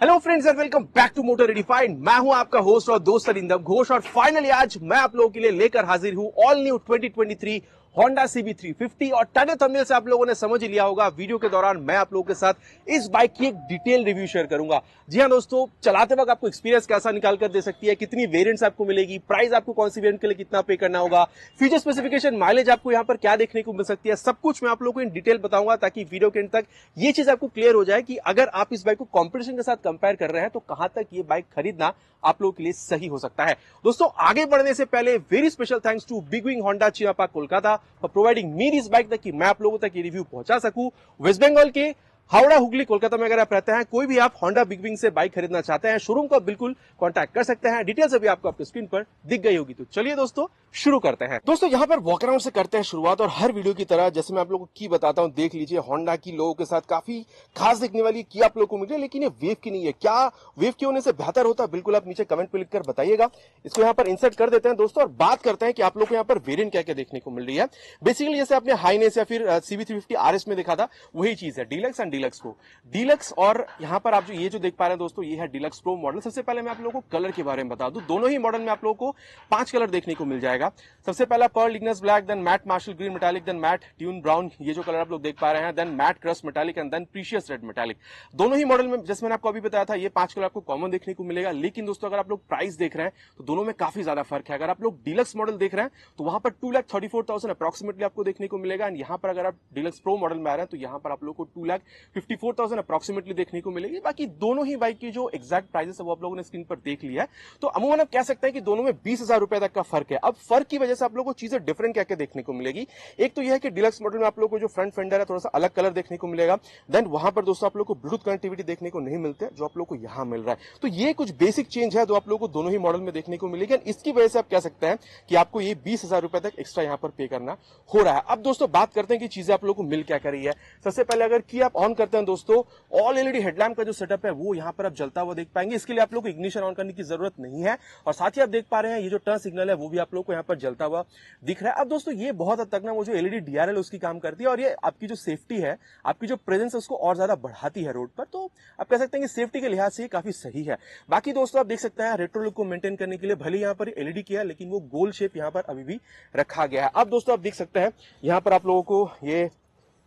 Hello friends and welcome back to motor redefined. मैं हूं आपका होस्ट और दोस्त अरिंदम घोष और फाइनली आज मैं आप लोगों के लिए लेकर हाजिर हूं ऑल न्यू 2023 होंडा CB350। और टाइटल थंबनेल से आप लोगों ने समझ ही लिया होगा, वीडियो के दौरान मैं आप लोगों के साथ इस बाइक की एक डिटेल रिव्यू शेयर करूंगा। जी हां दोस्तों, चलाते वक्त आपको एक्सपीरियंस कैसा निकाल कर दे सकती है, कितनी वेरिएंट्स आपको मिलेगी, प्राइस आपको कौन सी वेरिएंट के लिए कितना पे करना होगा, फीचर स्पेसिफिकेशन, माइलेज आपको यहां पर क्या देखने को मिल सकती है, सब कुछ मैं आप लोगों को इन डिटेल बताऊंगा ताकि वीडियो के एंड तक ये चीज आपको क्लियर हो जाए कि अगर आप इस बाइक को कॉम्पिटिशन के साथ कंपेयर कर रहे हैं तो कहां तक ये बाइक खरीदना आप लोगों के लिए सही हो सकता है। दोस्तों आगे बढ़ने से पहले very special thanks to big wing Honda Chinappa Kolkata for providing me this bike ताकि मैं आप लोगों तक ये रिव्यू पहुंचा सकूं। वेस्ट बंगाल के हावड़ा हुगली कोलकाता में अगर आप रहते हैं, कोई भी आप होंडा बिग विंग से बाइक खरीदना चाहते हैं, शोरूम को बिल्कुल कांटेक्ट कर सकते हैं। डिटेल्स अभी आपको आपके स्क्रीन पर दिख गई होगी। तो चलिए दोस्तों शुरू करते हैं। दोस्तों यहाँ पर वॉक अराउंड से करते हैं शुरुआत और हर वीडियो की तरह जैसे मैं आप लोगों को की बताता हूं, देख लीजिए होंडा की लोगों के साथ काफी खास दिखने वाली की आप लोगों को मिल रही है, लेकिन ये वेव की नहीं है। क्या वेव के होने से बेहतर होता है? बिल्कुल आप नीचे कमेंट पे लिखकर बताइएगा। इसको यहाँ पर इंसर्ट कर देते हैं दोस्तों और बात करते हैं कि आप लोग को यहाँ पर वेरिएंट क्या क्या देखने को मिल रही है। बेसिकली जैसे आपने हाईनेस या फिर CB350 RS में देखा था, वही चीज है डीलक्स एंड डीलक्स को डीलक्स। और यहां पर आप जो देख पा रहे हैं दोस्तों, ये है डीलक्स प्रो मॉडल। सबसे पहले मैं आप लोगों को कलर के बारे में बता दूं, दोनों ही मॉडल में आप लोगों को 5 कलर देखने को मिल जाएगा। सबसे पहला pearl igneous black, then matte marshal green metallic, then matte tune brown, ये जो कलर आप लोग देख पा रहे हैं, then matte crust metallic and then precious red metallic. दोनों ही मॉडल में जैसे मैंने आपको अभी बताया था, ये 5 कलर आपको कॉमन देखने को मिलेगा। लेकिन दोस्तों अगर आप लोग प्राइस देख रहे हैं तो दोनों में काफी ज्यादा फर्क है। अगर आप लोग डीलक्स मॉडल देख रहे हैं तो वहां पर 2,34,000 अप्रोक्सीमेटली आपको देखने को मिलेगा। एंड यहाँ पर अगर आप डीलक्स प्रो मॉडल में आ रहे हैं तो यहाँ पर आप लोग को 2,54,000 अप्रोक्सीमेटली देखने को मिलेगी। बाकी दोनों ही बाइक की जो एक्जैक्ट प्राइसेस है वो आप लोगों ने स्क्रीन पर देख लिया है। तो अमूमन आप कह सकते हैं कि दोनों में 20,000 रुपए तक का फर्क है। अब फर्क की वजह से आप लोगों को चीजें डिफरेंट क्या क्या देखने को मिलेगी। एक तो यह है कि डीलक्स मॉडल में आप लोगों को जो फ्रंट फेंडर है थोड़ा सा अलग कलर देखने को मिलेगा। देन वहां पर दोस्तों आप लोग को ब्लूटूथ कनेक्टिविटी देखने को नहीं मिलते जो आप लोग को यहां मिल रहा है। तो ये कुछ बेसिक चेंज है जो आप लोगों को दोनों ही मॉडल में देखने को मिलेगी। इसकी वजह से आप कह सकते हैं कि आपको ये 20,000 रुपए तक एक्स्ट्रा यहां पर पे करना हो रहा है। अब दोस्तों बात करते हैं कि चीजें आप लोग को मिल क्या कर रही है। सबसे पहले अगर की आप ऑन करते हैं दोस्तों, ऑल एलईडी हेडलैम्प का जो सेटअप है वो यहां पर आप जलता हुआ देख पाएंगे। इसके लिए आप लोग को इग्निशन ऑन करने की जरूरत नहीं है। और साथ ही आप देख पा रहे हैं ये जो टर्न सिग्नल है वो भी आप लोग को यहां पर जलता हुआ दिख रहा है। अब दोस्तों ये बहुत हद तक ना वो जो एलईडी डीआरएल उसकी काम करती है और ये आपकी जो सेफ्टी है, आपकी जो प्रेजेंस है उसको और ज्यादा बढ़ाती है रोड पर। तो आप कह सकते हैं कि सेफ्टी के लिहाज से काफी सही है। बाकी दोस्तों आप देख सकते हैं रेट्रो लुक को मेंटेन करने के लिए भले यहां पर एलईडी किया है लेकिन वो गोल शेप यहां पर अभी भी रखा गया है। अब दोस्तों आप देख सकते हैं यहां पर आप लोगों को ये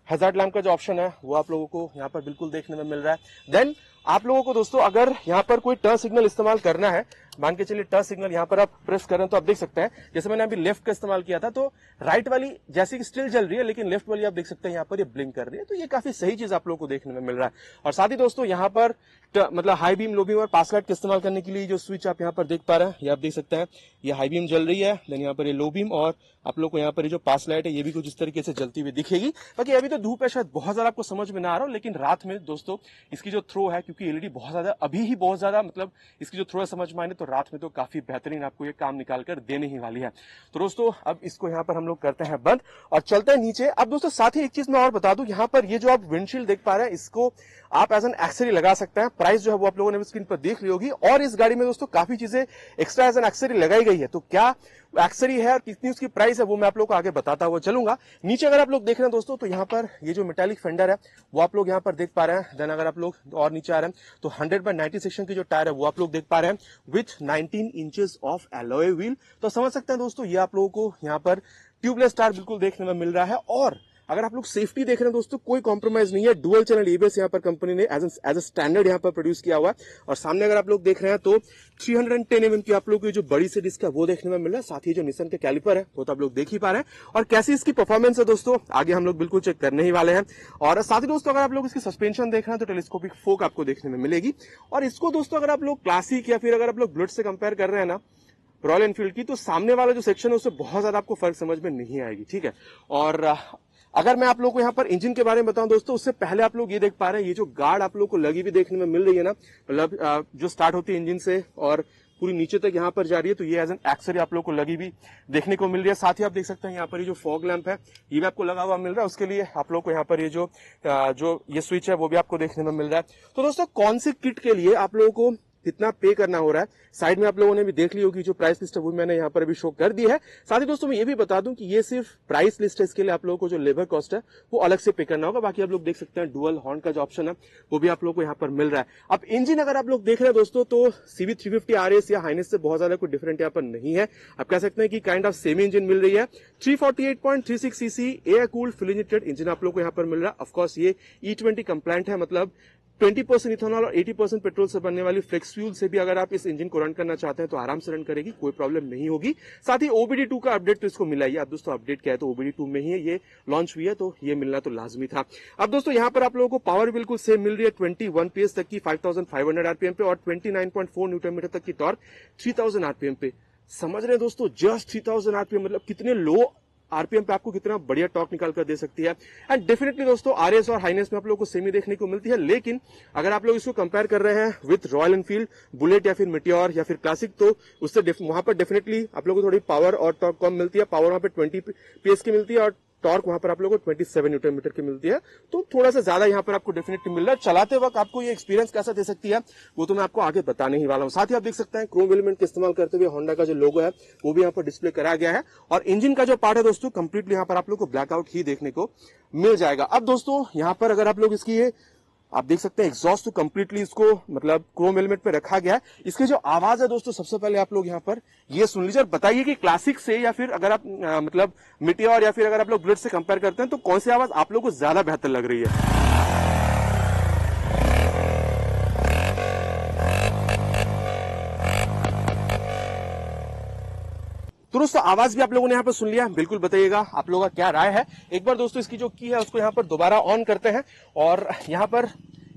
हैजार्ड लैम्प का जो ऑप्शन है वो आप लोगों को यहां पर बिल्कुल देखने में मिल रहा है। देन आप लोगों को दोस्तों अगर यहां पर कोई टर्न सिग्नल इस्तेमाल करना है, मान के चलिए टर्न सिग्नल यहां पर आप प्रेस करें तो आप देख सकते हैं जैसे मैंने अभी लेफ्ट का इस्तेमाल किया था तो राइट वाली जैसे कि स्टिल जल रही है लेकिन लेफ्ट वाली आप देख सकते हैं यहां पर ये ब्लिंक कर रही है। तो ये काफी सही चीज आप लोगों को देखने में मिल रहा है। और साथ ही दोस्तों यहां पर मतलब हाई बीम, लो बीम और पास लाइट का इस्तेमाल करने के लिए जो स्विच आप यहां पर देख पा रहे हैं, ये आप देख सकते हैं ये हाई बीम जल रही है, देन यहाँ पर ये लो बीम और आप लोग को यहाँ पर ये जो पास लाइट है ये भी कुछ इस तरीके से जलती हुई दिखेगी। बाकी अभी तो धूप है, शायद बहुत ज्यादा आपको समझ में ना आ रहा हो, लेकिन रात में दोस्तों इसकी जो थ्रो है, क्योंकि एलईडी बहुत ज्यादा अभी ही बहुत ज्यादा मतलब इसकी जो थ्रो है समझ में आने, तो रात में तो काफी बेहतरीन आपको ये काम निकाल कर देने ही वाली है। तो दोस्तों अब इसको यहाँ पर हम लोग करते हैं बंद और चलते हैं नीचे। अब दोस्तों साथ ही एक चीज मैं और बता दूं, यहाँ पर ये जो आप विंडशील्ड देख पा रहे हैं इसको आप एज एन एक्सेसरी लगा सकते हैं। प्राइस जो है वो आप लोगों ने स्क्रीन पर देख ली होगी। और इस गाड़ी में दोस्तों काफी चीजें एक्स्ट्रा एज एन एक्सेसरी लगाई गई है। तो क्या एक्सेसरी है और कितनी उसकी प्राइस है वो मैं आप लोगों को आगे बताता हुआ चलूंगा। नीचे अगर आप लोग देख रहे हैं दोस्तों तो यहाँ पर ये जो मेटालिक फेंडर है वो आप लोग यहाँ पर देख पा रहे हैं। देन अगर आप लोग और नीचे आ रहे हैं तो 100/90 सेक्शन की जो टायर है वो आप लोग देख पा रहे हैं with 19 inches of alloy wheel. तो समझ सकते हैं दोस्तों ये आप लोगों को यहाँ पर ट्यूबलेस टायर बिल्कुल देखने में मिल रहा है। और अगर आप लोग सेफ्टी देख रहे हैं दोस्तों, कोई कॉम्प्रोमाइज नहीं है। डुअल चैनल एबीएस यहाँ पर कंपनी ने एज अ स्टैंडर्ड यहाँ पर प्रोड्यूस किया हुआ है। और सामने अगर आप लोग देख रहे हैं तो 310 mm की आप लोग की जो बड़ी से डिस्क है वो देखने में मिल रहा है। साथ ही जो निसान के कैलिपर है वो तो आप लोग देख ही पा रहे हैं। और कैसी इसकी परफॉर्मेंस है दोस्तों आगे हम लोग बिल्कुल चेक करने ही वाले हैं। और साथ ही दोस्तों अगर आप लोग इसकी सस्पेंशन देख रहे हैं तो टेलीस्कोपिक फोक आपको देखने में मिलेगी। और इसको दोस्तों अगर आप लोग क्लासिक या फिर अगर आप लोग बुलेट से कंपेयर कर रहे हैं ना रॉयल एनफील्ड की, तो सामने वाला जो सेक्शन है उससे बहुत ज्यादा आपको फर्क समझ में नहीं आएगी। ठीक है। और अगर मैं आप लोगों को यहाँ पर इंजन के बारे में बताऊं दोस्तों, उससे पहले आप लोग ये देख पा रहे हैं ये जो गार्ड आप लोग को लगी भी देखने में मिल रही है ना, मतलब जो स्टार्ट होती है इंजन से और पूरी नीचे तक यहाँ पर जा रही है, तो ये एज एन एक्सेसरी आप लोग को लगी भी देखने को मिल रही है। साथ ही आप देख सकते हैं यहाँ पर ये जो फॉग लैंप है ये भी आपको लगा हुआ मिल रहा है। उसके लिए आप लोग को यहाँ पर ये जो ये स्विच है वो भी आपको देखने में मिल रहा है। तो दोस्तों कौन सी किट के लिए आप लोगों को कितना पे करना हो रहा है साइड में आप लोगों ने भी देख ली होगी, जो प्राइस लिस्ट है वो मैंने यहाँ पर अभी शो कर दी है। साथ ही दोस्तों मैं ये भी बता दूं कि ये सिर्फ प्राइस लिस्ट है, इसके लिए आप लोगों को जो लेबर कॉस्ट है वो अलग से पे करना होगा। बाकी आप लोग देख सकते हैं डुअल हॉर्न का जो ऑप्शन है वो भी आप लोग को यहाँ पर मिल रहा है। अब इंजन अगर आप लोग देख रहे हैं दोस्तों तो CB350 RS या हाइनेस से बहुत ज्यादा कोई डिफरेंट यहाँ पर नहीं है। आप कह सकते हैं कि काइंड ऑफ सेम इंजन मिल रही है। 348.36 CC air cooled full injected engine आप लोग को यहाँ पर मिल रहा है। ऑफकोर्स ये E20 कंप्लायंट है, मतलब 20% इथेनॉल और 80% पेट्रोल से बनने वाली फ्लेक्स फ्यूल से भी अगर आप इस इंजन को रन करना चाहते हैं तो आराम से रन करेगी, कोई प्रॉब्लम नहीं होगी। साथ ही OBD2 का अपडेट तो इसको मिला ही। अब दोस्तों अपडेट क्या है तो OBD2 में ही ये लॉन्च हुई है, तो ये मिलना तो लाजमी था। अब दोस्तों यहाँ पर आप लोगों को पावर बिल्कुल सेम मिल रही है 21 PS तक की 5500 RPM पे और 29.4 न्यूटन मीटर तक की टॉर्क 3000 RPM पे। समझ रहे हैं दोस्तों, जस्ट 3000 RPM मतलब कितने लो आरपीएम पे आपको कितना बढ़िया टॉर्क निकाल कर दे सकती है। एंड डेफिनेटली दोस्तों आरएस और हाइनेस में आप लोगों को सेमी देखने को मिलती है, लेकिन अगर आप लोग इसको कंपेयर कर रहे हैं विथ रॉयल एनफील्ड, बुलेट या फिर मिटियोर या फिर क्लासिक, तो उससे वहां पर डेफिनेटली आप लोगों को थोड़ी पावर और टॉर्क कम मिलती है। पावर वहां पे 20 PS की मिलती है और टॉर्क वहां पर आप लोगों को 27 न्यूटन मीटर की मिलती है, तो थोड़ा सा ज्यादा यहाँ पर आपको डेफिनेटली मिल रहा है। चलाते वक्त आपको ये एक्सपीरियंस कैसा दे सकती है वो तो मैं आपको आगे बताने ही वाला हूँ। साथ ही आप देख सकते हैं क्रोम एलिमेंट का इस्तेमाल करते हुए होंडा का जो लोगो है वो भी यहाँ पर डिस्प्ले करा गया है और इंजन का जो पार्ट है दोस्तों कंप्लीटली यहाँ पर आप लोग को ब्लैकआउट ही देखने को मिल जाएगा। अब दोस्तों यहाँ पर अगर आप लोग इसकी ये आप देख सकते हैं एग्जॉस्ट तो कंप्लीटली इसको मतलब क्रोम एलिमेंट पे रखा गया है। इसकी जो आवाज है दोस्तों सबसे पहले आप लोग यहाँ पर ये सुन लीजिए और बताइए कि क्लासिक से या फिर अगर आप मतलब मिटियोर या फिर अगर आप लोग बुलेट से कंपेयर करते हैं तो कौन सी आवाज आप लोग को ज्यादा बेहतर लग रही है। तो दोस्तों आवाज भी आप लोगों ने यहाँ पर सुन लिया, बिल्कुल बताइएगा आप लोगों का क्या राय है। एक बार दोस्तों इसकी जो की है उसको यहाँ पर दोबारा ऑन करते हैं और यहाँ पर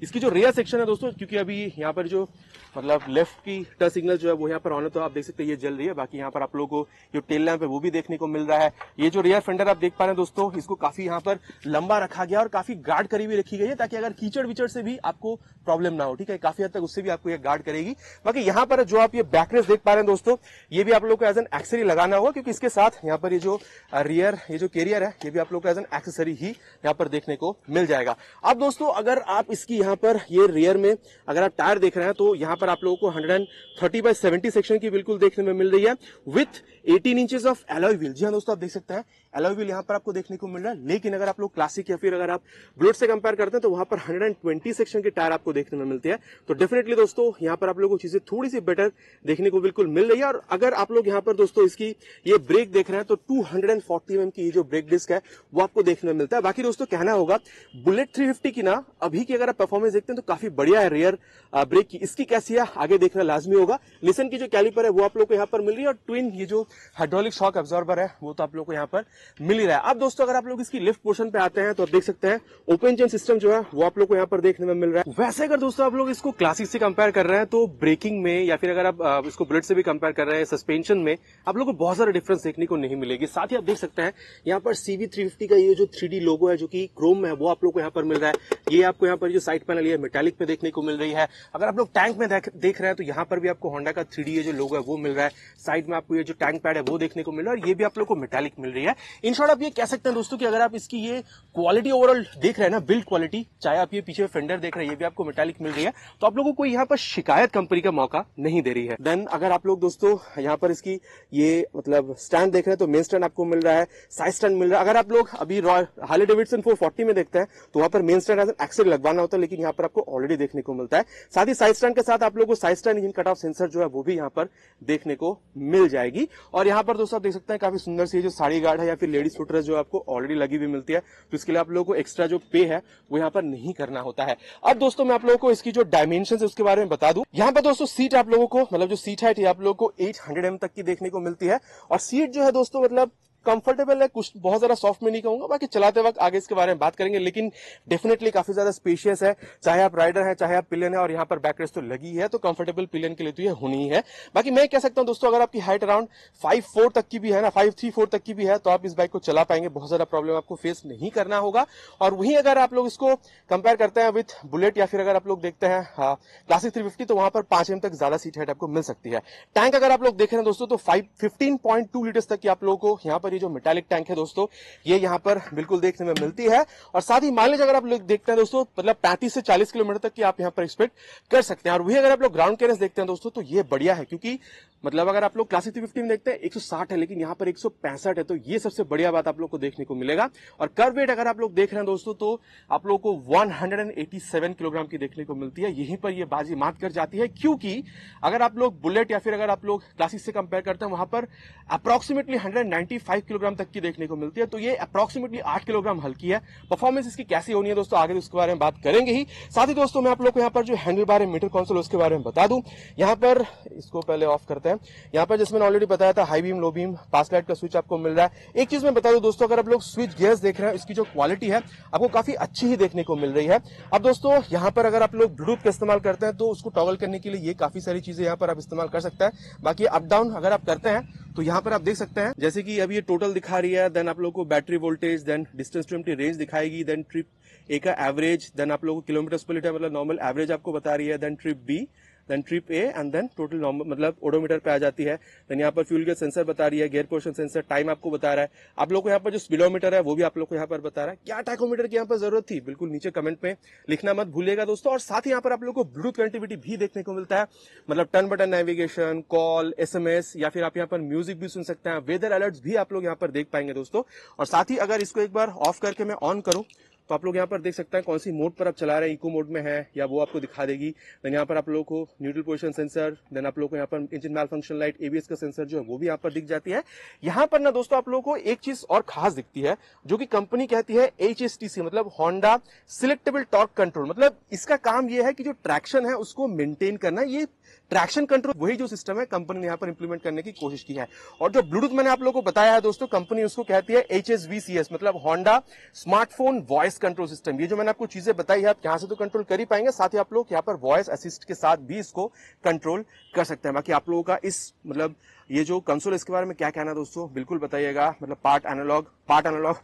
इसकी जो रेयर सेक्शन है दोस्तों, क्योंकि अभी यहाँ पर जो मतलब लेफ्ट की टच सिग्नल जो है वो यहाँ पर ऑन है, तो आप देख सकते हैं ये जल रही है। बाकी यहाँ पर आप लोगों को जो टेल लैंप है वो भी देखने को मिल रहा है। ये जो रेयर फेंडर आप देख पा रहे हैं दोस्तों, इसको काफी यहाँ पर लंबा रखा गया और काफी गार्ड करी हुई रखी गई है ताकि अगर कीचड़ विचड़ से भी आपको प्रॉब्लम ना हो, ठीक है, काफी हद तक उससे भी आपको ये गार्ड करेगी। बाकी यहाँ पर जो आप ये बैकरेस्ट देख पा रहे हैं दोस्तों, ये भी आप लोग को एज एन एक्सेसरी लगाना होगा, क्योंकि इसके साथ यहाँ पर ये जो रियर ये जो कैरियर है ये भी आप लोग को एज एन एक्सेसरी ही यहाँ पर देखने को मिल जाएगा। अब दोस्तों अगर आप इसकी यहाँ पर ये रियर में अगर आप टायर देख रहे हैं तो यहाँ पर आप लोगों को 130/70 सेक्शन की बिल्कुल देखने में मिल रही है with 18 inches of alloy wheel. जी हाँ दोस्तों आप देख सकते हैं एलॉय व्हील यहाँ पर आपको देखने को मिल रहा है, लेकिन अगर आप लोग क्लासिक या फिर अगर आप बुलेट से कंपेयर करते हैं तो वहां पर 120 सेक्शन के टायर आपको देखने में मिलते हैं। तो डेफिनेटली दोस्तों यहाँ पर आप लोगों को चीजें थोड़ी सी बेटर देखने को बिल्कुल मिल रही है। और अगर आप लोग यहाँ पर दोस्तों इसकी ये ब्रेक देख रहे हैं तो 240 mm की ये जो ब्रेक डिस्क है वो आपको देखने में मिलता है। बाकी दोस्तों कहना होगा बुलेट 350 की ना अभी की अगर आप परफॉर्मेंस देखते हैं तो काफी बढ़िया है रियर ब्रेक की। इसकी कैसी है आगे देखना लाजमी होगा। लिसन की जो कैलिपर है वो आप लोग को यहाँ पर मिल रही है और ट्विन ये जो हाइड्रोलिक शॉक एब्जॉर्बर है वो तो आप लोग को यहाँ पर मिल ही रहा है। अब दोस्तों अगर आप लोग इसकी लिफ्ट पोर्शन पे आते हैं तो आप देख सकते हैं ओपन चेन सिस्टम जो है वो आप लोग को यहाँ पर देखने में मिल रहा है। वैसे अगर दोस्तों आप लोग इसको क्लासिक से कंपेयर कर रहे हैं तो ब्रेकिंग में या फिर अगर आप इसको बुलेट से भी कंपेयर कर रहे हैं सस्पेंशन में आप लोग को बहुत सारा डिफरेंस देखने को नहीं मिलेगी। साथ ही आप देख सकते हैं यहाँ पर CB350 का ये जो 3D लोगो है जो कि क्रोम में है वो आप लोग को यहाँ पर मिल रहा है। ये आपको यहाँ पर जो साइड पैनल ये मेटालिक पे देखने को मिल रही है। अगर आप लोग टैंक में देख रहे हैं तो यहाँ पर भी आपको होंडा का 3D ये जो लोगो है वो मिल रहा है। साइड में आपको ये जो टैंक पैड है वो देखने को मिल रहा है और ये भी आप लोग को मेटालिक मिल रही है। इन शॉर्ट आप ये कह सकते हैं दोस्तों कि अगर आप इसकी ये क्वालिटी ओवरऑल देख रहे हैं ना, बिल्ड क्वालिटी, चाहे आप ये पीछे फेंडर देख रहे हैं ये भी आपको मेटालिक मिल रही है, तो आप लोगों को यहाँ पर शिकायत कंपनी का मौका नहीं दे रही है। देन अगर आप लोग दोस्तों यहाँ पर इसकी ये मतलब स्टैंड देख रहे हैं तो मेन स्टैंड आपको मिल रहा है, साइड स्टैंड मिल रहा है। अगर आप लोग अभी हार्ले डेविडसन 440 में देखते हैं तो वहां पर main stand as an axle लगवाना होता है, लेकिन यहाँ पर आपको ऑलरेडी देखने को मिलता है। साथ ही साइड स्टैंड के साथ आप लोगों को side stand engine cut off sensor जो है वो भी यहाँ पर देखने को मिल जाएगी। और यहाँ पर दोस्तों आप देख सकते हैं काफी सुंदर सी जो साड़ी गार्ड है या फिर लेडीज फुटरेस्ट जो आपको ऑलरेडी लगी हुई मिलती है, तो इसके लिए आप लोगों को एक्स्ट्रा जो पे है वो यहाँ पर नहीं करना होता है। अब दोस्तों मैं आप लोगों को इसकी जो डायमेंशन है उसके बारे में बता दूं। यहाँ पर दोस्तों सीट आप लोगों को मतलब जो सीट हाइट है आप लोगों को 800 mm तक की देखने को मिलती है और सीट जो है दोस्तों मतलब कंफर्टेबल है, कुछ बहुत ज्यादा सॉफ्ट में नहीं कहूंगा, बाकी चलाते वक्त आगे इसके बारे में बात करेंगे, लेकिन डेफिनेटली काफी ज्यादा स्पेशियस है। चाहे आप राइडर है चाहे आप पिलियन है और यहाँ पर बैकरेस्ट तो लगी है, तो कंफर्टेबल पिलियन के लिए तो ये होनी ही है। बाकी मैं कह सकता हूं दोस्तों अगर आपकी हाइट अराउंड 5'4" तक की भी है ना, 5'3" तक की भी है, तो आप इस बाइक को चला पाएंगे, बहुत ज्यादा प्रॉब्लम आपको फेस नहीं करना होगा। और वहीं अगर आप लोग इसको कंपेयर करते हैं विथ बुलेट या फिर अगर आप लोग देखते हैं क्लासिक 350 तो वहां पर 5 mm तक ज्यादा सीट हाइट आपको मिल सकती है। टैंक अगर आप लोग देख रहे हैं दोस्तों तो 15.2 लीटर तक की आप लोगों को यहाँ पर ये जो मेटालिक टैंक है दोस्तों, ये यहाँ पर बिल्कुल देखने में मिलती है। और साथ ही माइलेज अगर आप लोग देखते हैं दोस्तों, मतलब 35 से 40 किलोमीटर तक की आप यहाँ पर एक्सपेक्ट कर सकते हैं। और वही अगर आप लोग ग्राउंड क्लियरेंस देखते हैं दोस्तों, तो ये बढ़िया है, क्योंकि मतलब अगर आप लोग क्लासिक 350 में देखते हैं 160 है, लेकिन यहाँ पर 165 है, तो ये सबसे बढ़िया बात आप लोग को देखने को मिलेगा। और कर्व वेट अगर आप लोग देख रहे हैं दोस्तों, तो आप लोग को 187 किलोग्राम की देखने को मिलती है। यहीं पर ये बाजी मात कर जाती है, क्योंकि अगर आप लोग बुलेट या फिर अगर आप लोग क्लासिक से कंपेयर करते हैं, वहां पर अप्रोक्सीमेटली 195 किलोग्राम तक की देखने को मिलती है। तो ये अप्रोक्सीमेटली 8 किलोग्राम हल्की है। परफॉर्मेंस इसकी कैसी होनी है दोस्तों, आगे तो उसके बारे में बात करेंगे ही। साथ ही दोस्तों मैं आप लोग को यहाँ पर जो हैंडल बार है, मीटर कंसोल, उसके बारे में बता दूं। यहाँ पर इसको पहले ऑफ करते हैं। यहाँ पर जिसमें ऑलरेडी बताया था, हाई बीम, लो बीम, पास लाइट का स्विच आपको मिल रहा है। एक चीज मैं बता दूं दोस्तों, अगर आप लोग स्विच गियर्स देख रहे हैं, इसकी जो क्वालिटी है आपको काफी अच्छी ही देखने को मिल रही है। अब दोस्तों यहाँ पर अगर आप लोग ब्लूटूथ का इस्तेमाल करते हैं, तो उसको टॉगल करने के लिए ये काफी सारी चीजें यहाँ पर आप इस्तेमाल कर सकते हैं। बाकी अप डाउन अगर आप करते हैं, तो यहाँ पर आप देख सकते हैं, जैसे कि अभी ये टोटल दिखा रही है, देन आप लोग को battery voltage, then distance to empty range दिखाएगी, देन ट्रिप ए का एवरेज, देन आप लोगों को किलोमीटर पर लीटर मतलब नॉर्मल एवरेज आपको बता रही है, then trip B, then trip A, and then total normal मतलब ओडोमीटर पे आ जाती है। देन यहाँ पर फ्यूल गैस सेंसर बता रही है, गियर पोर्शन सेंसर, टाइम आपको बता रहा है। आप लोग को यहाँ पर जो स्पीडोमीटर है वो भी आप लोग को यहाँ पर बता रहा है। क्या टैकोमीटर की यहाँ पर जरूरत थी, बिल्कुल नीचे कमेंट में लिखना मत भूलिएगा दोस्तों। और साथ ही यहाँ पर आप लोग को ब्लूटूथ कनेक्टिविटी भी देखने को मिलता है, मतलब turn button navigation, call, SMS, या फिर आप यहाँ पर म्यूजिक भी सुन सकते हैं। वेदर अलर्ट्स भी आप लोग यहाँ पर देख पाएंगे दोस्तों। और साथ ही अगर इसको एक बार ऑफ करके मैं ऑन करूं, तो आप लोग यहाँ पर देख सकते हैं कौन सी मोड पर आप चला रहे हैं, इको मोड में है या वो आपको दिखा देगी। देन यहाँ पर आप लोगों को न्यूट्रल पोजीशन सेंसर, देन आप लोगों को यहाँ पर इंजन मैल फंक्शन लाइट, ABS का सेंसर जो है वो भी यहाँ पर दिख जाती है। यहाँ पर ना दोस्तों आप लोगों को एक चीज और खास दिखती है, जो कि कंपनी कहती है HSTC, मतलब होंडा सिलेक्टेबल टॉर्क कंट्रोल। मतलब इसका काम ये है कि जो ट्रैक्शन है उसको मेंटेन करना। ये ट्रैक्शन कंट्रोल वही जो सिस्टम है कंपनी ने यहाँ पर इंप्लीमेंट करने की कोशिश की है। और जो ब्लूटूथ मैंने आप लोगों को बताया है दोस्तों, कंपनी उसको कहती है HSVCS, मतलब Honda smartphone voice control system. ये जो मैंने आपको चीजें बताई है, आप यहाँ से तो कंट्रोल कर ही पाएंगे, साथ ही आप लोग यहाँ पर वॉइस असिस्ट के साथ भी इसको कंट्रोल कर सकते हैं। बाकी आप लोगों का इस मतलब ये जो कंसोल, इसके बारे में क्या कहना है दोस्तों, बिल्कुल बताइएगा। मतलब पार्ट एनालॉग,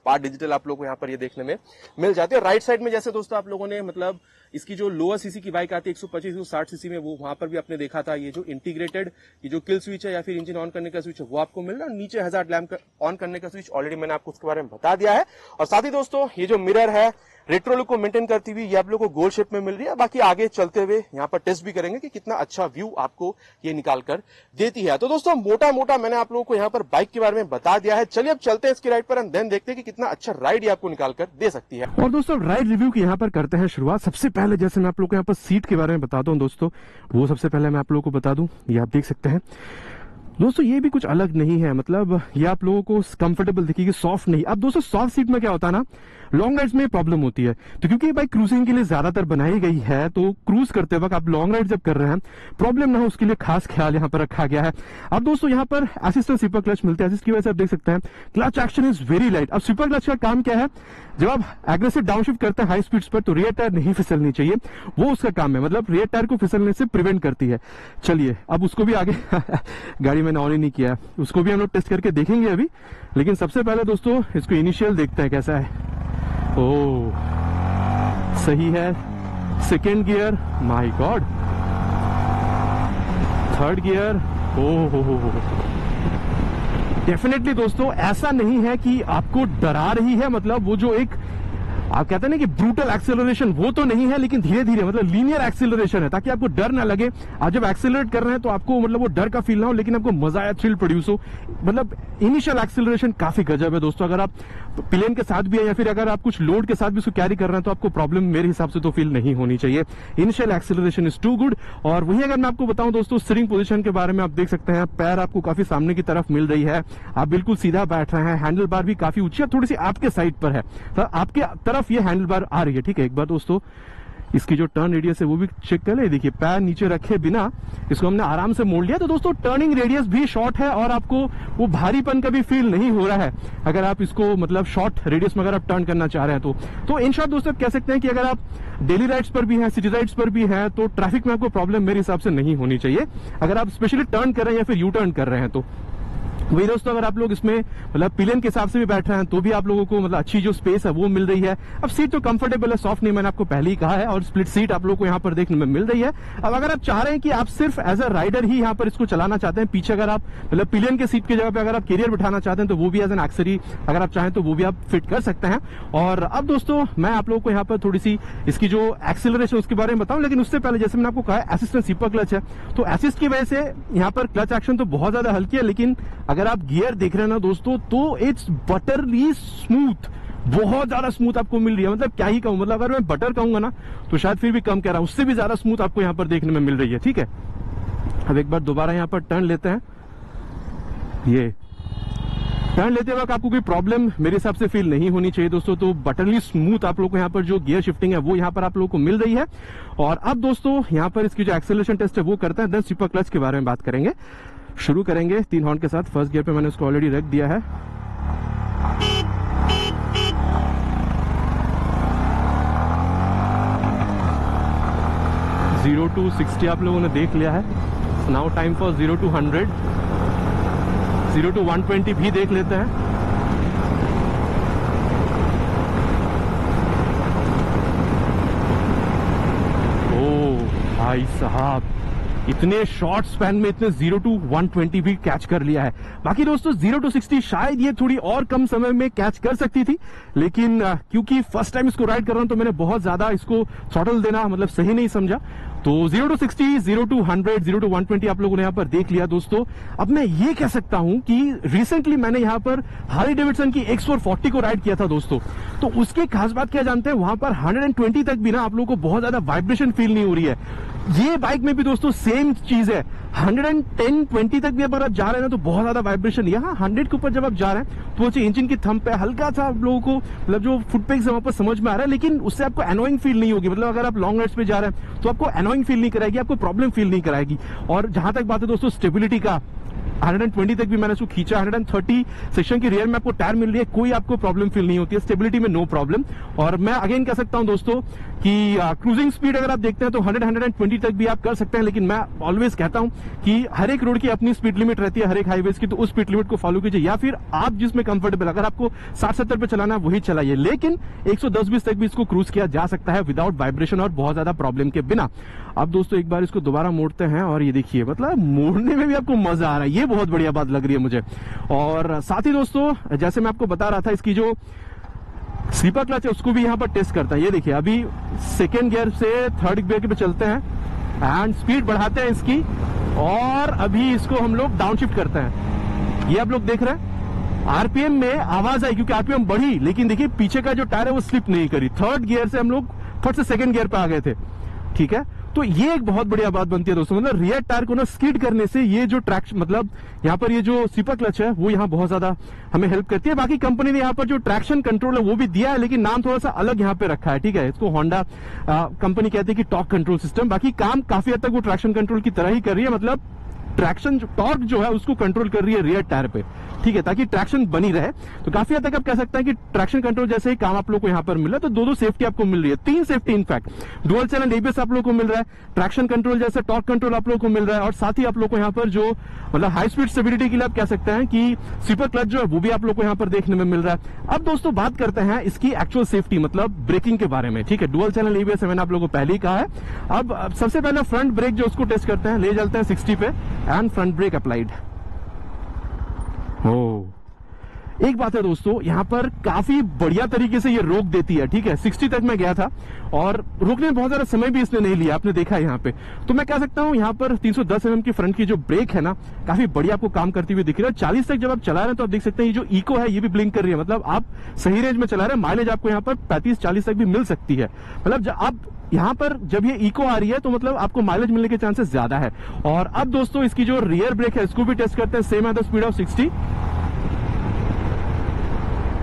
पार्ट डिजिटल आप लोग को यहाँ पर ये देखने में मिल जाती है। राइट साइड में जैसे दोस्तों आप लोगों ने मतलब इसकी जो लोअर सीसी की बाइक आती है 125-160 सीसी में, वो वहां पर भी आपने देखा था, ये जो इंटीग्रेटेड ये जो किल स्विच है या फिर इंजन ऑन करने का स्विच है वो आपको मिल रहा है। नीचे हजार्ड लैम्प ऑन करने का स्विच ऑलरेडी मैंने आपको उसके बारे में बता दिया है। और साथ ही दोस्तों ये जो मिरर है रेट्रो लुक को मेंटेन करती हुई ये आप लोग को गोल शेप में मिल रही है। बाकी आगे चलते हुए यहाँ पर टेस्ट भी करेंगे कि कितना अच्छा व्यू आपको ये निकाल कर देती है। तो दोस्तों मोटा मोटा मैंने आप लोगों को यहाँ पर बाइक के बारे में बता दिया है। चलिए अब चलते हैं इसकी राइड पर, एंड देन देखते हैं कि कितना अच्छा राइड ये आपको निकाल कर दे सकती है। और दोस्तों राइड रिव्यू की यहाँ पर करते हैं शुरुआत। सबसे पहले जैसे मैं आप लोग को यहाँ पर सीट के बारे में बताता हूँ दोस्तों, वो सबसे पहले मैं आप लोगों को बता दूं, ये आप देख सकते हैं दोस्तों, ये भी कुछ अलग नहीं है, मतलब ये आप लोगों को कंफर्टेबल दिखेगी, सॉफ्ट नहीं। अब दोस्तों सॉफ्ट सीट में क्या होता है ना, लॉन्ग राइड्स में प्रॉब्लम होती है, तो क्योंकि ये बाइक क्रूजिंग के लिए ज्यादातर बनाई गई है, तो क्रूज करते वक्त आप लॉन्ग राइड जब कर रहे हैं प्रॉब्लम ना हो उसके लिए खास ख्याल यहाँ पर रखा गया है। अब दोस्तों यहाँ पर असिस्टेंट स्वीपर क्लच मिलते हैं, जिसकी वजह से आप देख सकते हैं clutch action is very light. अब स्वीपर क्लच का काम क्या है, जब आप एग्रेसिव डाउनशिफ्ट करते हैं हाई स्पीड्स पर, तो रियर टायर नहीं फिसलनी चाहिए, वो उसका काम है, मतलब रियर टायर को फिसलने से प्रिवेंट करती है। चलिए अब उसको भी आगे गाड़ी मैंने ऑन ही नहीं किया, उसको भी हम लोग टेस्ट करके देखेंगे अभी। लेकिन सबसे पहले दोस्तों इसको इनिशियल देखते हैं कैसा है। ओ सही है, second gear, my god, third gear, oh definitely दोस्तों ऐसा नहीं है कि आपको डरा रही है, मतलब वो जो एक आप कहते हैं ना कि ब्रूटल एक्सेलरेशन, वो तो नहीं है, लेकिन धीरे धीरे मतलब लीनियर एक्सेलरेशन है, ताकि आपको डर ना लगे। आप जब एक्सेलरेट कर रहे हैं तो आपको मतलब वो डर का फील ना हो, लेकिन आपको मजा आया, थ्रिल प्रोड्यूस हो। मतलब इनिशियल एक्सेलरेशन काफी गजब है दोस्तों। अगर आप प्लेन के साथ भी है या फिर अगर आप कुछ लोड के साथ भी उसको कैरी कर रहे हैं तो आपको प्रॉब्लम मेरे हिसाब से तो फील नहीं होनी चाहिए। Initial acceleration is too good. और वही अगर मैं आपको बताऊं दोस्तों स्टीयरिंग पोजीशन के बारे में, आप देख सकते हैं पैर आपको काफी सामने की तरफ मिल रही है, आप बिल्कुल सीधा बैठ रहे हैं, हैंडल बार भी काफी ऊंची थोड़ी सी आपके साइड पर है, तो आपके तरफ ये हैंडल बार आ रही है। ठीक है, एक बार दोस्तों इसकी जो टर्न रेडियस है वो भी चेक कर ले। देखिए पैर नीचे रखे बिना इसको हमने आराम से मोड़ लिया, तो दोस्तों टर्निंग रेडियस भी शॉर्ट है और आपको वो भारीपन का भी फील नहीं हो रहा है अगर आप इसको मतलब शॉर्ट रेडियस में अगर आप टर्न करना चाह रहे हैं तो इन शॉर्ट दोस्तों आप कह सकते हैं कि अगर आप डेली राइड्स पर भी हैं, सिटी राइड्स पर भी हैं, तो ट्रैफिक में आपको प्रॉब्लम मेरे हिसाब से नहीं होनी चाहिए, अगर आप स्पेशली टर्न कर रहे हैं या फिर यू टर्न कर रहे हैं तो। वही दोस्तों, अगर आप लोग इसमें मतलब पिलियन के हिसाब से भी बैठ रहे हैं तो भी आप लोगों को मतलब अच्छी जो स्पेस है वो मिल रही है। अब सीट तो कंफर्टेबल है, सॉफ्ट नहीं, मैंने आपको पहले ही कहा है, और स्प्लिट सीट आप लोगों को यहाँ पर देखने में मिल रही है। अब अगर आप चाह रहे हैं कि आप सिर्फ एज अ राइडर ही यहाँ पर इसको चलाना चाहते हैं, पीछे अगर आप मतलब पिलियन के सीट की जगह पे अगर आप कैरियर बिठाना चाहते हैं तो वो भी एज एन एक्सेसरी अगर आप चाहें तो वो भी आप फिट कर सकते हैं। और अब दोस्तों मैं आप लोगों को यहाँ पर थोड़ी सी इसकी जो एक्सीलरेशन उसके बारे में बताऊं, लेकिन उससे पहले जैसे मैंने आपको कहा असिस्टेंट स्लीपर क्लच है, तो असिस्ट की वजह से यहाँ पर क्लच एक्शन तो बहुत ज्यादा हल्की है, लेकिन अगर आप गियर देख रहे हैं ना दोस्तों तो इट्स बटरली स्मूथ, बहुत ज्यादा स्मूथ आपको मिल रही है। मतलब क्या ही कहूं, मतलब अगर मैं बटर कहूंगा ना तो शायद फिर भी कम कह रहा हूं, उससे भी ज्यादा स्मूथ आपको यहाँ पर देखने में मिल रही है। ठीक है, अब एक बार दोबारा यहाँ पर टर्न लेते हैं। ये टर्न लेते वक्त आपको कोई प्रॉब्लम मेरे हिसाब से फील नहीं होनी चाहिए दोस्तों। तो बटरली स्मूथ आप लोग को यहाँ पर जो गियर शिफ्टिंग है वो यहाँ पर आप लोगों को मिल रही है। और अब दोस्तों यहाँ पर इसकी जो एक्सेलरेशन टेस्ट है वो करते हैं, देन स्लीपर क्लच के बारे में बात करेंगे। शुरू करेंगे 3 हॉर्न के साथ। फर्स्ट गियर पे मैंने उसको ऑलरेडी रख दिया है। जीरो टू 60 आप लोगों ने देख लिया है। Now time for 0 to 100। 0 to 120 भी देख लेते हैं। ओ भाई साहब, इतने शॉर्ट स्पैन में इतने 0 to 120 भी कैच कर लिया है। बाकी दोस्तों 0 to 60 शायद ये थोड़ी और कम समय में कैच कर सकती थी, लेकिन क्योंकि फर्स्ट टाइम इसको राइड कर रहा हूं तो मैंने बहुत ज्यादा इसको थ्रॉटल देना मतलब सही नहीं समझा। तो 0 to 60, 0 to 100, 0 to 120 आप लोगों ने यहाँ पर देख लिया दोस्तों। अब मैं ये कह सकता हूं कि रिसेंटली मैंने यहाँ पर हार्ली डेविडसन की X440 को राइड किया था दोस्तों, तो उसकी खास बात क्या जानते हैं, वहां पर 120 तक भी ना आप लोगों को बहुत ज्यादा वाइब्रेशन फील नहीं हो रही है। ये बाइक में भी दोस्तों सेम चीज है, 110-20 तक भी अगर आप जा रहे हैं ना तो बहुत ज्यादा वाइब्रेशन। यहाँ 100 के ऊपर जब आप जा रहे हैं तो इंजन की थंब पे हल्का सा आप लोगों को मतलब जो फुट पेग्स है वहां पर समझ में आ रहा है, लेकिन उससे आपको एनोइंग फील नहीं होगी। मतलब अगर आप लॉन्ग राइड्स पे जा रहे हैं तो आपको एनोइंग फील नहीं कराएगी, आपको प्रॉब्लम फील नहीं कराएगी। और जहां तक बात है दोस्तों स्टेबिलिटी का, 120 तक भी मैंने उसको खींचा। 130 सेक्शन की रियर में आपको टायर मिल रही है, कोई आपको प्रॉब्लम फील नहीं होती है, स्टेबिलिटी में नो प्रॉब्लम। और मैं अगेन कह सकता हूं दोस्तों कि क्रूजिंग स्पीड अगर आप देखते हैं तो 100-120 तक भी आप कर सकते हैं, लेकिन मैं ऑलवेज कहता हूं कि हर एक रोड की अपनी स्पीड लिमिट रहती है, हर एक हाईवेज की, तो उस स्पीड लिमिट को फॉलो कीजिए, या फिर आप जिसमें कंफर्टेबल, अगर आपको 60-70 पे चलाना है वही चलाइए, लेकिन 110-20 तक भी इसको क्रूज किया जा सकता है विदाउट वाइब्रेशन और बहुत ज्यादा प्रॉब्लम के बिना। अब दोस्तों एक बार इसको दोबारा मोड़ते हैं और ये देखिए मतलब मोड़ने में भी आपको मजा आ रहा है, ये बहुत बढ़िया बात लग रही है मुझे। और साथ ही दोस्तों जैसे मैं आपको बता रहा था, इसकी जो स्लीपर क्लच है उसको भी यहाँ पर टेस्ट करता है। ये देखिए अभी सेकेंड गियर से थर्ड गियर पे चलते हैं एंड स्पीड बढ़ाते हैं इसकी, और अभी इसको हम लोग डाउन शिफ्ट करते हैं। ये आप लोग देख रहे हैं आरपीएम में आवाज आई क्योंकि आरपीएम बढ़ी, लेकिन देखिए पीछे का जो टायर है वो स्लिप नहीं करी। थर्ड गियर से हम लोग फट से सेकेंड गियर पे आ गए थे। ठीक है, तो ये एक बहुत बढ़िया बात बनती है दोस्तों, मतलब रियर टायर को ना स्किड करने से ये जो ट्रैक्शन मतलब यहाँ पर ये जो स्लीपर क्लच है वो यहाँ बहुत ज्यादा हमें हेल्प करती है। बाकी कंपनी ने यहाँ पर जो ट्रैक्शन कंट्रोल है वो भी दिया है, लेकिन नाम थोड़ा सा अलग यहाँ पे रखा है। ठीक है, इसको होंडा कंपनी कहती है कि टॉर्क कंट्रोल सिस्टम। बाकी काम काफी हद तक वो ट्रैक्शन कंट्रोल की तरह ही कर रही है, मतलब ट्रैक्शन टॉर्क जो है उसको कंट्रोल कर रही है रियर टायर पे। ठीक है, ताकि ट्रैक्शन बनी रहे। तो काफी हद तक आप कह सकते हैं कि ट्रैक्शन कंट्रोल जैसे ही काम आप लोग को यहाँ पर मिला, तो दो सेफ्टी आपको मिल रही है, 3 safety in fact. Dual channel ABS आप लोग को मिल रहा है, ट्रैक्शन कंट्रोल जैसे टॉर्क कंट्रोल आप लोग को मिल रहा है, और साथ ही आप लोग को यहाँ पर जो मतलब हाई स्पीड स्टेबिलिटी के लिए आप कह सकते हैं कि स्लीपर क्लच जो है वो भी आप लोग को यहाँ पर देखने में मिल रहा है। अब दोस्तों बात करते हैं इसकी एक्चुअल सेफ्टी मतलब ब्रेकिंग के बारे में। ठीक है, डुअल चैनल एबीएस मैंने आप लोगों को पहले ही कहा है। अब सबसे पहले फ्रंट ब्रेक जो उसको टेस्ट करते हैं, ले चलते हैं 60 पे एंड फ्रंट ब्रेक अप्लाइड। एक बात है दोस्तों, यहाँ पर काफी बढ़िया तरीके से ये रोक देती है। ठीक है, 60 तक मैं गया था और रोकने में बहुत ज्यादा समय भी इसने नहीं लिया, आपने देखा है यहाँ पे। तो मैं कह सकता हूँ यहाँ पर 310 mm की फ्रंट की जो ब्रेक है ना काफी बढ़िया आपको काम करती हुई दिख रही है। 40 तक जब आप चला रहे हैं तो आप देख सकते हैं ये जो इको है ये भी ब्लिंक कर रही है, मतलब आप सही रेंज में चला रहे हैं। माइलेज आपको यहाँ पर 35-40 तक भी मिल सकती है। मतलब आप यहाँ पर जब ये इको आ रही है तो मतलब आपको माइलेज मिलने के चांसेस ज्यादा है। और अब दोस्तों इसकी जो रियर ब्रेक है इसको भी टेस्ट करते हैं, same at the speed of 60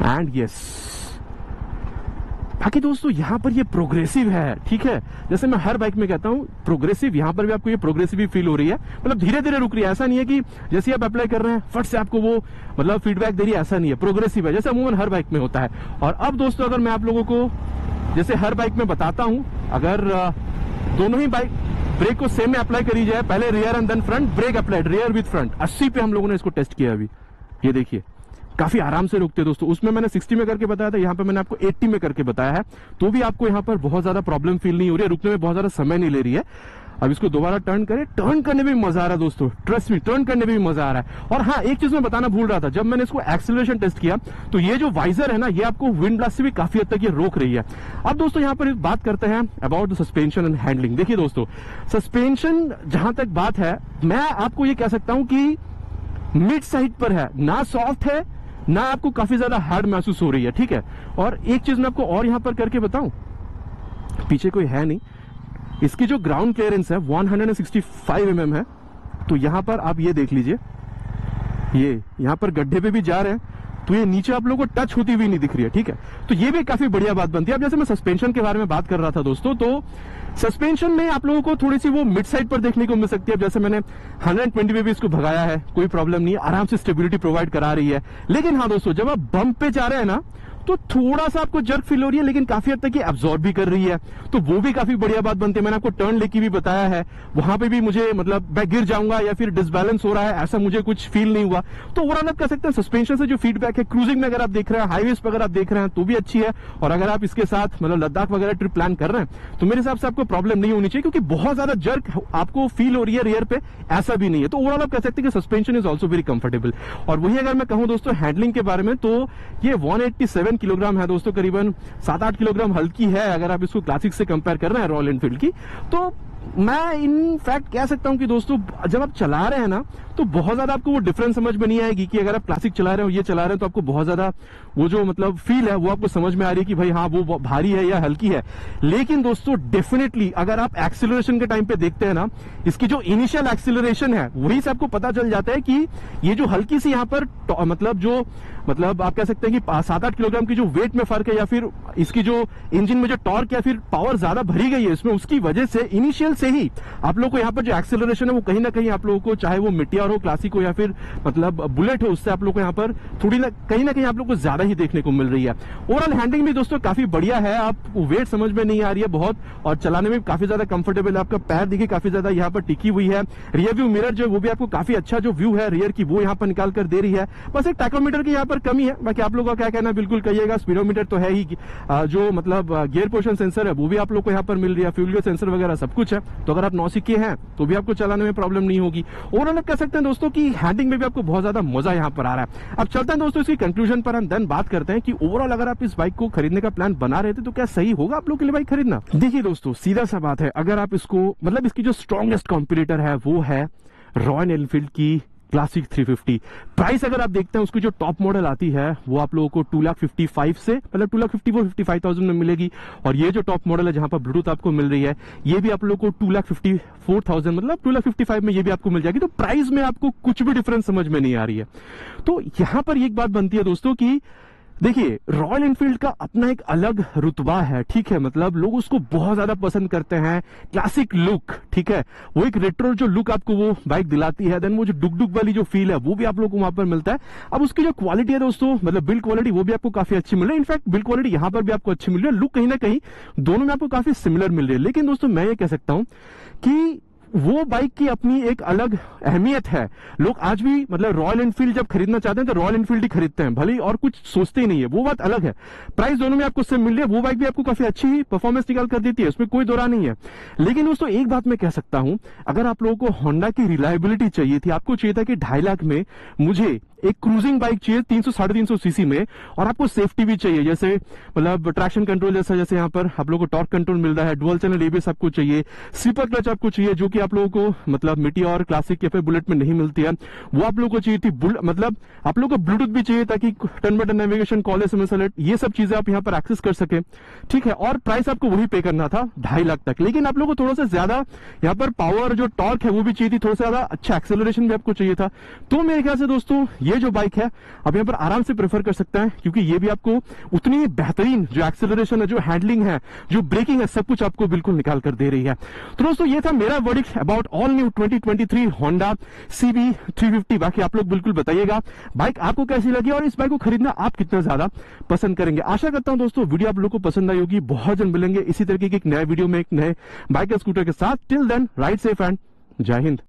and yes. बाकी दोस्तों यहाँ पर ये प्रोग्रेसिव है। ठीक है, जैसे मैं हर बाइक में कहता हूँ प्रोग्रेसिव, यहाँ पर भी आपको ये प्रोग्रेसिव फील हो रही है, मतलब धीरे धीरे रुक रही है। ऐसा नहीं है कि जैसे आप अप्लाई कर रहे हैं फट से आपको वो मतलब फीडबैक दे रही है, ऐसा नहीं है, प्रोग्रेसिव है जैसे अमूमन हर बाइक में होता है। और अब दोस्तों अगर मैं आप लोगों को जैसे हर बाइक में बताता हूं, अगर दोनों ही बाइक ब्रेक को सेम में अप्लाई करी जाए, पहले rear and then front brake applied, rear with front, 80 पे हम लोगों ने इसको टेस्ट किया अभी। ये देखिए काफी आराम से रुकते हैं दोस्तों। उसमें मैंने 60 में करके बताया था, यहाँ पे मैंने आपको 80 में करके बताया है, तो भी आपको यहाँ पर बहुत ज्यादा प्रॉब्लम फील नहीं हो रही है, रुकने में बहुत ज्यादा समय नहीं ले रही है। अब इसको दोबारा टर्न करें, टर्न करने में भी मजा आ रहा है दोस्तों, ट्रस्ट मी, टर्न करने में भी मजा आ रहा है। और हाँ, एक चीज मैं बताना भूल रहा था, जब मैंने इसको एक्सेलरेशन टेस्ट किया तो ये जो वाइजर है ना, ये आपको विंड ब्लास्ट से भी काफी हद तक ये रोक रही है। अब दोस्तों यहाँ पर बात करते हैं about the suspension and handling. देखिए दोस्तों, सस्पेंशन जहां तक बात है, मैं आपको ये कह सकता हूं कि मिड साइड पर है, ना सॉफ्ट है ना आपको काफी ज्यादा हार्ड महसूस हो रही है, ठीक है। और एक चीज मैं आपको और यहां पर करके बताऊं, पीछे कोई है नहीं, इसकी जो ग्राउंड क्लियरेंस है 165 mm है। तो यहां पर आप ये देख लीजिए, ये यहां पर गड्ढे पे भी जा रहे हैं तो ये नीचे आप लोगों को टच होती हुई नहीं दिख रही है, ठीक है। तो ये भी काफी बढ़िया बात बनती है। अब जैसे मैं सस्पेंशन के बारे में बात कर रहा था दोस्तों, तो सस्पेंशन में आप लोगों को थोड़ी सी वो मिड साइड पर देखने को मिल सकती है। अब जैसे मैंने 120 पे भी इसको भगाया है, कोई प्रॉब्लम नहीं है, आराम से स्टेबिलिटी प्रोवाइड करा रही है। लेकिन हाँ दोस्तों, जब आप बम्प पे जा रहे हैं ना, तो थोड़ा सा आपको जर्क फील हो रही है, लेकिन काफी हद तक ये एब्जॉर्ब भी कर रही है, तो वो भी काफी बढ़िया बात बनती है। मैंने आपको टर्न लेके भी बताया है, वहां पे भी मुझे मतलब मैं गिर जाऊंगा या फिर डिसबैलेंस हो रहा है, ऐसा मुझे कुछ फील नहीं हुआ। तो ओवरऑल आप कह सकते हैं सस्पेंशन से जो फीडबैक है, क्रूजिंग में अगर आप देख रहे हैं, हाईवेज पर अगर आप देख रहे हैं तो भी अच्छी है। और अगर आप इसके साथ मतलब लद्दाख वगैरह ट्रिप प्लान कर रहे हैं तो मेरे हिसाब से आपको प्रॉब्लम नहीं होनी चाहिए, क्योंकि बहुत ज्यादा जर्क आपको फील हो रही है रियर पे, ऐसा भी नहीं है। तो ओवरऑल आप कह सकते हैं कि suspension is also very comfortable. और वही अगर मैं कहूं दोस्तों हैंडलिंग के बारे में, तो ये 187 किलोग्राम है दोस्तों, करीबन 7-8 किलोग्राम हल्की है अगर आप इसको क्लासिक से कंपेयर कर रहे हैं रॉयल एनफील्ड की। तो मैं इनफैक्ट कह सकता हूं कि दोस्तों जब आप चला रहे हैं ना, तो बहुत ज्यादा आपको वो डिफरेंस समझ में नहीं आएगी कि अगर आप क्लासिक चला रहे हो ये चला रहे हैं, तो आपको बहुत ज्यादा वो जो मतलब फील है वो आपको समझ में आ रही है कि भाई हाँ वो भारी है या हल्की है। लेकिन दोस्तों डेफिनेटली अगर आप एक्सीलरेशन के टाइम पे देखते हैं ना, इसकी जो इनिशियल एक्सीलरेशन है वही से आपको पता चल जाता है कि ये जो हल्की सी यहाँ पर मतलब आप कह सकते हैं कि 7-8 किलोग्राम की जो वेट में फर्क है, या फिर इसकी जो इंजन में जो टॉर्क या फिर पावर ज्यादा भरी गई है इसमें, उसकी वजह से इनिशियल से ही आप लोग को यहाँ पर जो एक्सेलरेशन है वो कहीं ना कहीं आप लोगों को, चाहे वो मिटियर हो, क्लासिक हो या फिर मतलब बुलेट हो, उससे आप लोग को यहाँ पर थोड़ी ना कहीं आप लोग को ज्यादा ही देखने को मिल रही है। ओवरऑल हैंडलिंग भी दोस्तों काफी बढ़िया है, आपको वेट समझ में नहीं आ रही है बहुत, और चलाने में काफी ज्यादा कंफर्टेबल है। आपका पैर देखिए काफी ज्यादा यहाँ पर टिकी हुई है। रियर व्यू मिरर जो वो भी आपको काफी अच्छा जो व्यू है रियर की वो यहाँ पर निकाल कर दे रही है। बस एक टैकोमीटर की यहाँ पर कमी है, बाकी आप लोगों का क्या कहना बिल्कुल कहिएगा। स्पीडोमीटर तो है ही, जो मतलब गियर पोजिशन सेंसर है वो भी आप लोग को यहाँ पर मिल रही है, फ्यूल सेंसर वगैरह सब कुछ है। तो अगर आप नौसिखिए हैं तो भी आपको चलाने में प्रॉब्लम नहीं होगी। ओवरऑल कह सकते हैं दोस्तों कि हैंडलिंग में भी आपको बहुत ज्यादा मजा यहाँ पर आ रहा है। अब चलते हैं दोस्तों इसकी कंक्लूजन पर, हम देन बात करते हैं कि ओवरऑल अगर आप इस बाइक को खरीदने का प्लान बना रहे थे तो क्या सही होगा आप लोग के लिए बाइक खरीदना। देखिए दोस्तों सीधा सा बात है, अगर आप इसको मतलब इसकी जो स्ट्रॉन्गेस्ट कॉम्पिटिटर है वो है रॉयल एनफील्ड की क्लासिक 350। प्राइस अगर आप देखते हैं उसकी जो टॉप मॉडल आती है वो आप लोगों को 2,55,000 से मतलब 2,54,55,000 में मिलेगी। और ये जो टॉप मॉडल है जहां पर ब्लूटूथ आपको मिल रही है, ये भी आप लोगों को 2,54,000 मतलब 2,55,000 में ये भी आपको मिल जाएगी। तो प्राइस में आपको कुछ भी डिफरेंस समझ में नहीं आ रही है। तो यहां पर एक बात बनती है दोस्तों कि देखिए रॉयल एनफील्ड का अपना एक अलग रुतबा है, ठीक है। मतलब लोग उसको बहुत ज्यादा पसंद करते हैं, क्लासिक लुक, ठीक है। वो एक रेट्रो जो लुक आपको वो बाइक दिलाती है, देन वो जो डुक डुक वाली जो फील है वो भी आप लोग को वहां पर मिलता है। अब उसकी जो क्वालिटी है दोस्तों, मतलब बिल्ड क्वालिटी वो भी आपको काफी अच्छी मिल रही है। इनफैक्ट बिल्ड क्वालिटी यहां पर भी आपको अच्छी मिल रही है, लुक कहीं ना कहीं दोनों में आपको काफी सिमिलर मिल रही है। लेकिन दोस्तों मैं ये कह सकता हूं कि वो बाइक की अपनी एक अलग अहमियत है। लोग आज भी मतलब रॉयल एनफील्ड जब खरीदना चाहते हैं तो रॉयल एनफील्ड ही खरीदते हैं, भले और कुछ सोचते ही नहीं है, वो बात अलग है। प्राइस दोनों में आपको सेम मिल रही है, वो बाइक भी आपको काफी अच्छी परफॉर्मेंस निकाल कर देती है, उसमें कोई दो राह नहीं है। लेकिन दोस्तों एक बात मैं कह सकता हूं, अगर आप लोगों को होंडा की रिलायबिलिटी चाहिए थी, आपको चाहिए था कि 2.5 लाख में मुझे एक क्रूजिंग बाइक चाहिए 300-350 सीसी में, और आपको सेफ्टी भी चाहिए, जैसे मतलब ट्रैक्शन कंट्रोल जैसे यहाँ पर आप लोगों को टॉर्क कंट्रोल मिल रहा है, डुअल चैनल एबीएस आपको चाहिए, स्लीपर क्लच आपको चाहिए जो कि आप लोगों को मतलब मिटियोर, क्लासिक या फिर बुलेट में नहीं मिलती है, वो आप लोगों को चाहिए थी। मतलब आप लोगों को ब्लूटूथ भी चाहिए ताकि turn by turn navigation, call, SMS alert, ये सब चीजें आप यहाँ पर एक्सेस कर सके, ठीक है। और प्राइस आपको वही पे करना था 2.5 लाख तक। लेकिन आप लोगों को थोड़ा सा ज्यादा यहाँ पर पावर जो टॉर्क है वो भी चाहिए थी, थोड़ा सा ज्यादा अच्छा एक्सेलरेशन भी आपको चाहिए था। तो मेरे ख्याल से दोस्तों ये जो बाइक है आप यहाँ पर आराम से प्रेफर कर सकते हैं, क्योंकि ये भी आपको उतनी बेहतरीन जो एक्सेलरेशन है, जो हैंडलिंग है, जो ब्रेकिंग है, सब कुछ आपको बिल्कुल निकाल कर दे रही है। तो दोस्तों ये था मेरा verdict about all new 2023 Honda CB 350। बाकी आप लोग बिल्कुल बताइएगा बाइक आपको कैसी लगी और इस बाइक को खरीदना आप कितना ज्यादा पसंद करेंगे। आशा करता हूं दोस्तों वीडियो आप लोग को पसंद आई होगी। बहुत जल्द मिलेंगे इसी तरीके के एक नए वीडियो में एक नए बाइक या स्कूटर के साथ। Till then ride safe and जय हिंद।